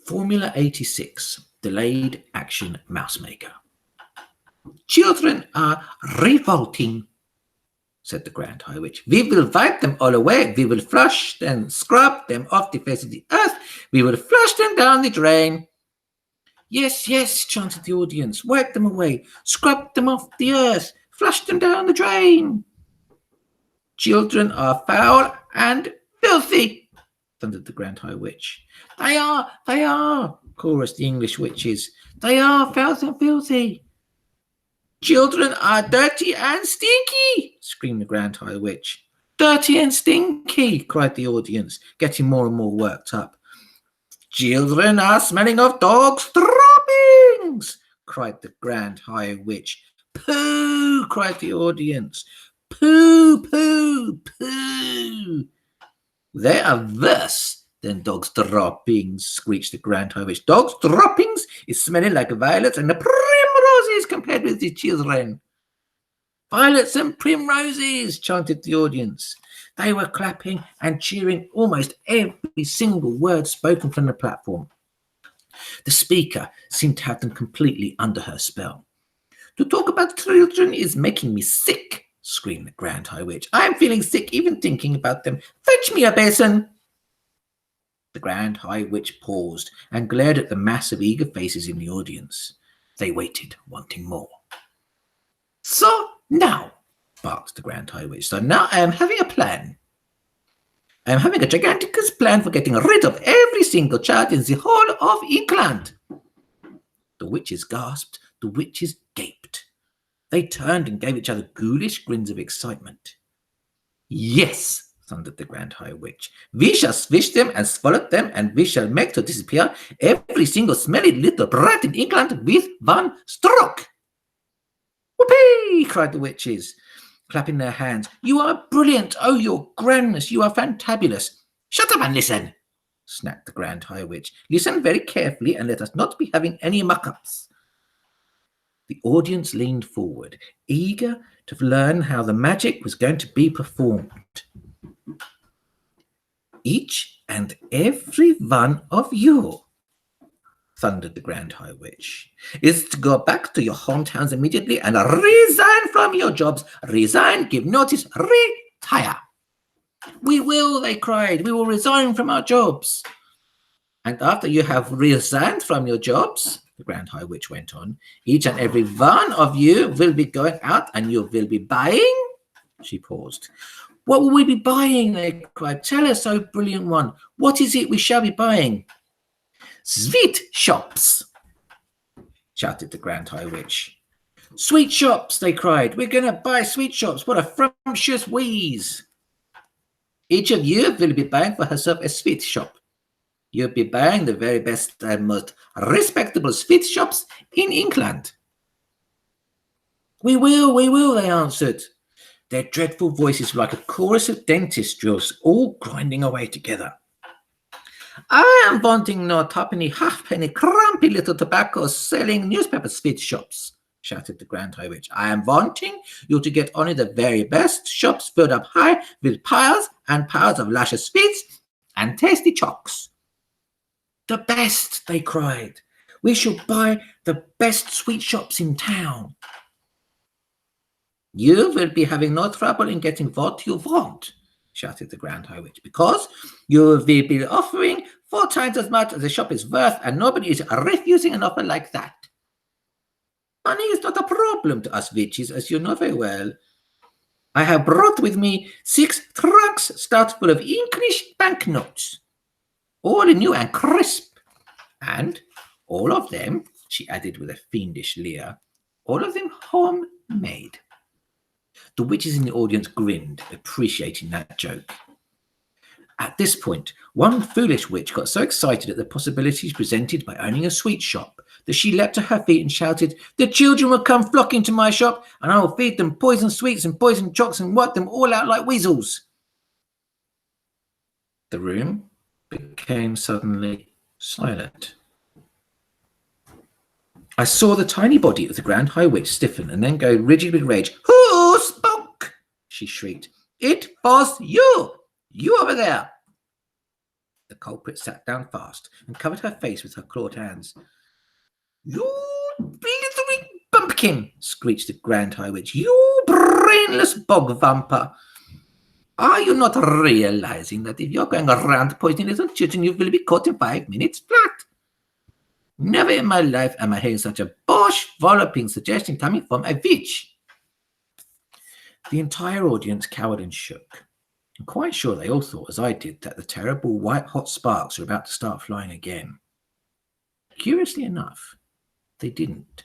Formula 86, Delayed Action Mouse Maker. Children are revolting, said the Grand High Witch. We will wipe them all away. We will flush them, scrub them off the face of the earth. We will flush them down the drain. Yes, yes, chanted the audience. Wipe them away. Scrub them off the earth. Flush them down the drain. Children are foul and filthy, thundered the Grand High Witch. They are, chorused the English witches. They are foul and filthy. Children are dirty and stinky, screamed the Grand High Witch. Dirty and stinky, cried the audience, getting more and more worked up. Children are smelling of dogs' droppings, cried the Grand High Witch. Pooh, cried the audience. Pooh, pooh, pooh. They are worse than dogs' droppings, screeched the Grand High Witch. Dogs' droppings is smelling like violets and the primroses compared with the children. Violets and primroses, chanted the audience. They were clapping and cheering almost every single word spoken from the platform. The speaker seemed to have them completely under her spell. To talk about children is making me sick, screamed the Grand High Witch. I am feeling sick even thinking about them. Fetch me a basin. The Grand High Witch paused and glared at the mass of eager faces in the audience. They waited, wanting more. So now, barked the Grand High Witch, so now I am having a plan. I am having a gigantic plan for getting rid of every single child in the whole of England. The witches gasped, the witches gaped. They turned and gave each other ghoulish grins of excitement. Yes, thundered the Grand High Witch. We shall swish them and swallow them, and we shall make to disappear every single smelly little brat in England with one stroke. Whoopee! Cried the witches, clapping their hands. You are brilliant. Oh, your grandness, you are fantabulous. Shut up and listen, snapped the Grand High Witch. Listen very carefully and let us not be having any muck-ups. The audience leaned forward, eager to learn how the magic was going to be performed. Each and every one of you, thundered the Grand High Witch, is to go back to your hometowns immediately and resign from your jobs. Resign, give notice, retire. We will, they cried. We will resign from our jobs. And after you have resigned from your jobs, the Grand High Witch went on, each and every one of you will be going out and you will be buying. She paused. What will we be buying? They cried. Tell us, oh brilliant one. What is it we shall be buying? Sweet shops, shouted the Grand High Witch. Sweet shops, they cried. We're going to buy sweet shops. What a frumptuous wheeze. Each of you will be buying for herself a sweet shop. You'll be buying the very best and most respectable sweet shops in England. We will, they answered. Their dreadful voices were like a chorus of dentist drills, all grinding away together. I am wanting no twopenny, halfpenny, crumpy little tobacco-selling newspaper sweet shops, shouted the Grand High Witch. I am wanting you to get only the very best shops filled up high with piles and piles of luscious sweets and tasty chocks. The best, they cried. We shall buy the best sweet shops in town. You will be having no trouble in getting what you want, shouted the Grand High Witch, because you will be offering 4 times as much as the shop is worth, and nobody is refusing an offer like that. Money is not a problem to us witches, as you know very well. I have brought with me 6 trunks stuffed full of English banknotes, all new and crisp, and all of them, she added with a fiendish leer, all of them homemade. The witches in the audience grinned, appreciating that joke. At this point, one foolish witch got so excited at the possibilities presented by owning a sweet shop that she leapt to her feet and shouted, the children will come flocking to my shop, and I will feed them poison sweets and poison chocks and wipe them all out like weasels. The room became suddenly silent. I saw the tiny body of the Grand High Witch stiffen and then go rigid with rage. Who spoke? She shrieked. It was you! You over there! The culprit sat down fast and covered her face with her clawed hands. "You blithering bumpkin!" screeched the Grand High Witch. "You brainless bog vamper! Are you not realizing that if you're going around poisoning little children, you will be caught in 5 minutes flat? Never in my life am I hearing such a bush-walloping suggestion coming from a witch." The entire audience cowered and shook. I'm quite sure they all thought, as I did, that the terrible white-hot sparks were about to start flying again. Curiously enough, they didn't.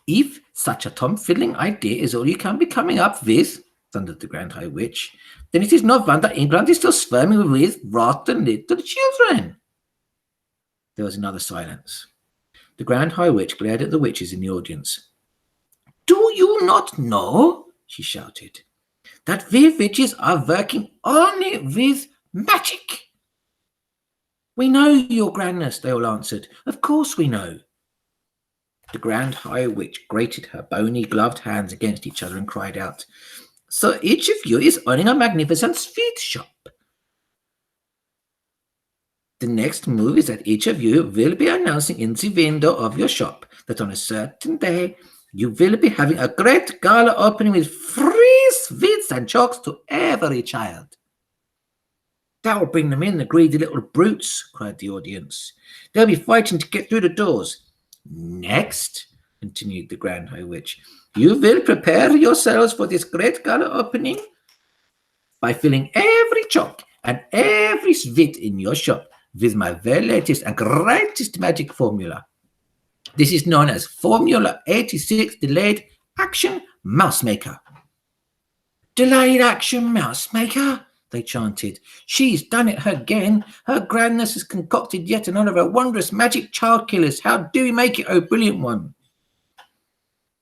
"If such a tom-fiddling idea is all you can be coming up with," thundered the Grand High Witch, "then it is no wonder England is still swarming with rotten little children." There was another silence. The Grand High Witch glared at the witches in the audience. "Do you not know," she shouted, "that we witches are working only with magic?" "We know, your grandness," they all answered. "Of course we know." The Grand High Witch grated her bony gloved hands against each other and cried out, "So each of you is owning a magnificent sweet shop. The next move is that each of you will be announcing in the window of your shop that on a certain day you will be having a great gala opening with free sweets and chocolates to every child." "That will bring them in, the greedy little brutes," cried the audience. "They'll be fighting to get through the doors." "Next," continued the Grand High Witch, "you will prepare yourselves for this great gala opening by filling every choc and every sweet in your shop with my very latest and greatest magic formula. This is known as Formula 86 Delayed Action Mouse Maker." "Delayed Action Mouse Maker?" they chanted. "She's done it again. Her grandness has concocted yet another of her wondrous magic child killers. How do we make it, oh brilliant one?"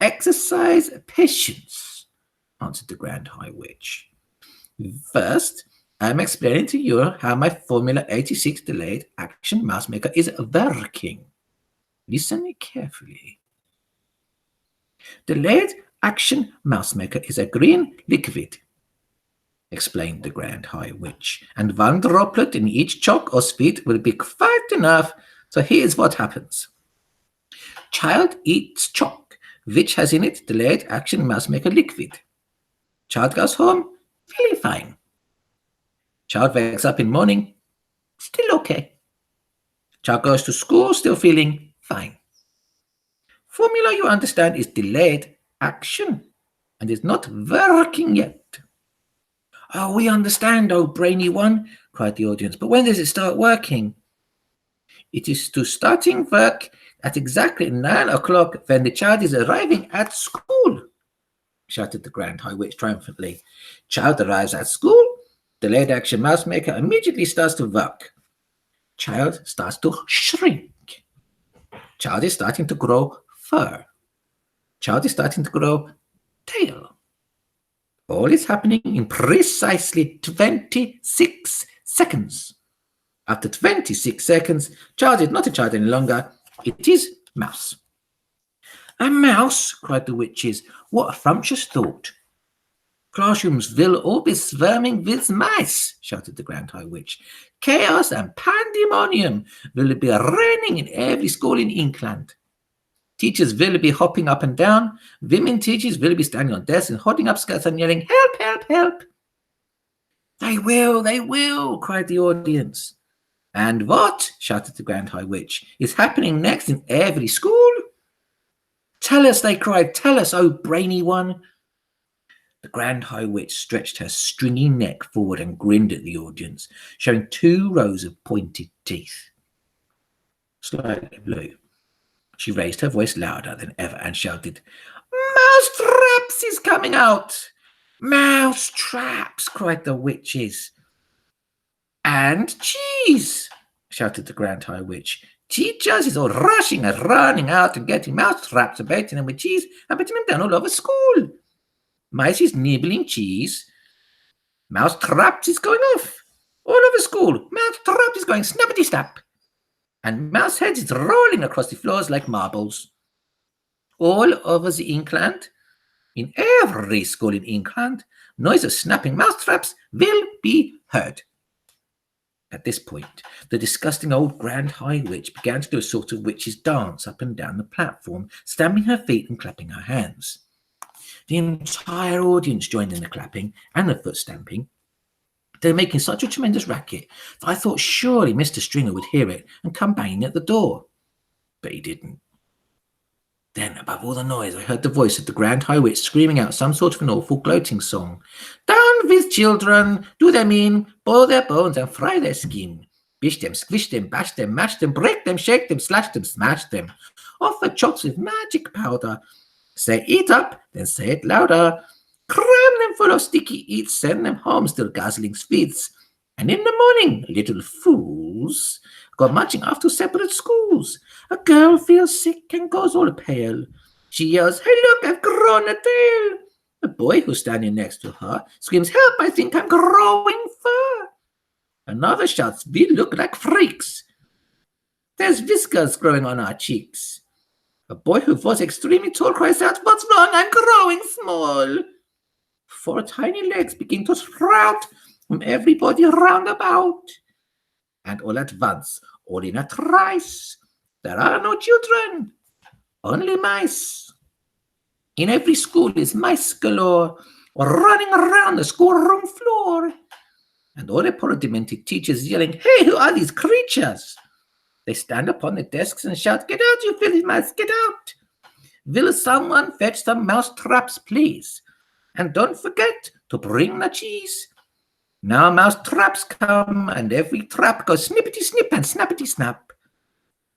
"Exercise patience," answered the Grand High Witch. "First, I'm explaining to you how my Formula 86 Delayed Action Mouse Maker is working. Listen carefully. Delayed Action Mouse Maker is a green liquid," explained the Grand High Witch, "and one droplet in each chalk or sweet will be quite enough. So here's what happens. Child eats chalk, which has in it Delayed Action Mouse Maker liquid. Child goes home, feeling fine. Child wakes up in morning, still okay. Child goes to school, still feeling fine. Formula, you understand, is delayed action and is not working yet." "Oh, we understand, oh brainy one," cried the audience. "But when does it start working?" "It is to starting work at exactly 9 o'clock when the child is arriving at school," shouted the Grand High Witch triumphantly. "Child arrives at school. Delayed Action Mouse Maker immediately starts to work. Child starts to shrink. Child is starting to grow fur. Child is starting to grow tail. All is happening in precisely 26 seconds. After 26 seconds, child is not a child any longer. It is mouse." "A mouse?" cried the witches. "What a frumptuous thought. Classrooms will all be swarming with mice," shouted the Grand High Witch. "Chaos and pandemonium will be reigning in every school in England. Teachers will be hopping up and down. Women teachers will be standing on desks and holding up skirts and yelling, 'Help, help, help!'" They will," cried the audience. "And what," shouted the Grand High Witch, "is happening next in every school?" "Tell us," they cried. "Tell us, oh brainy one." The Grand High Witch stretched her stringy neck forward and grinned at the audience, showing 2 rows of pointed teeth. Slightly blue. She raised her voice louder than ever and shouted, "Mouse traps is coming out!" "Mouse traps!" cried the witches. "And cheese!" shouted the Grand High Witch. "Teachers is all rushing and running out and getting mouse traps and baiting them with cheese and putting them down all over school. Mice is nibbling cheese. Mouse traps is going off all over school. Mouse trap is going snappity snap. And mouse heads is rolling across the floors like marbles. All over the England, in every school in England, noise of snapping mouse traps will be heard." At this point, the disgusting old Grand High Witch began to do a sort of witch's dance up and down the platform, stamping her feet and clapping her hands. The entire audience joined in the clapping and the foot stamping. They were making such a tremendous racket that I thought surely Mr. Stringer would hear it and come banging at the door. But he didn't. Then, above all the noise, I heard the voice of the Grand High Witch screaming out some sort of an awful gloating song. Down with children, do them in, boil their bones and fry their skin. Bish them, squish them, bash them, mash them, break them, shake them, slash them, smash them. Offer chops with magic powder. Say eat up, then say it louder. Cram them full of sticky eats, send them home still guzzling sweets. And in the morning, little fools, go marching off to separate schools. A girl feels sick and goes all pale. She yells, hey look, I've grown a tail. The boy who's standing next to her screams, help, I think I'm growing fur. Another shouts, we look like freaks. There's whiskers growing on our cheeks. A boy who was extremely tall cries out, what's wrong, I'm growing small. 4 tiny legs begin to sprout from everybody round about. And all at once, all in a trice, there are no children, only mice. In every school is mice galore, running around the schoolroom floor. And all the poor demented teachers yelling, hey, who are these creatures? They stand upon the desks and shout, get out, you filthy mice, get out. Will someone fetch some mouse traps, please? And don't forget to bring the cheese. Now mouse traps come, and every trap goes snippety snip and snappity snap.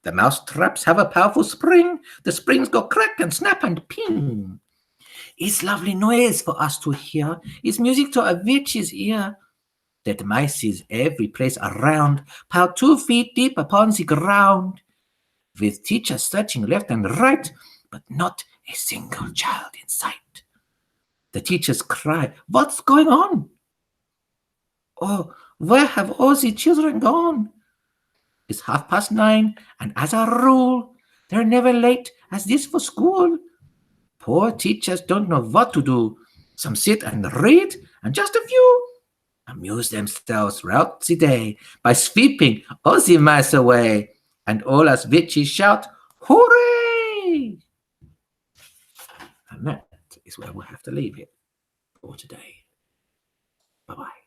The mouse traps have a powerful spring. The springs go crack and snap and ping. It's lovely noise for us to hear. It's music to a witch's ear. That mice is every place around, piled 2 feet deep upon the ground, with teachers searching left and right, but not a single child in sight. The teachers cry, what's going on? Oh, where have all the children gone? It's 9:30, and as a rule, they're never late as this for school. Poor teachers don't know what to do. Some sit and read, and just a few amuse themselves throughout the day by sweeping all the mice away, and all us witches shout, hooray! And that is where we'll have to leave it for today. Bye-bye.